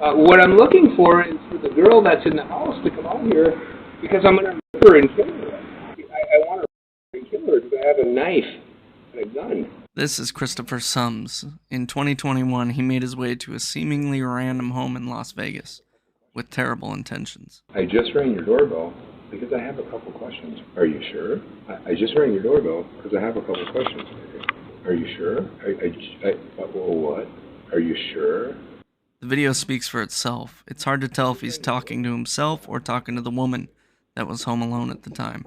What I'm looking for is for the girl that's in the house to come out here because I'm going to rape her and kill her. I want to rape and kill her because I have a knife and a gun. This is Christopher Sums. In 2021, he made his way to a seemingly random home in Las Vegas with terrible intentions. I just rang your doorbell because I have a couple questions. Are you sure? I just rang your doorbell because I have a couple questions. Are you sure? What? Are you sure? The video speaks for itself. It's hard to tell if he's talking to himself or talking to the woman that was home alone at the time.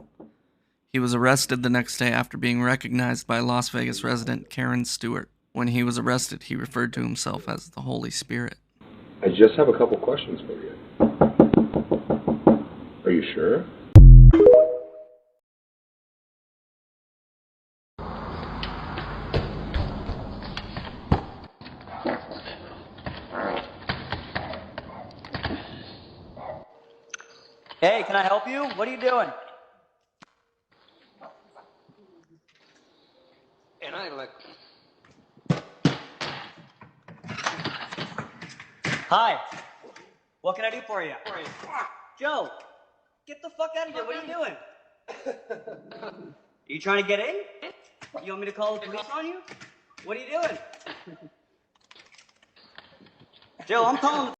He was arrested the next day after being recognized by Las Vegas resident Karen Stewart. When he was arrested, he referred to himself as the Holy Spirit. I just have a couple questions for you. Are you sure? Hey, can I help you? What are you doing? And I like. Hi. What can I do for you? Joe, get the fuck out of here. What are you doing? Are you trying to get in? You want me to call the police on you? What are you doing? Joe, I'm calling the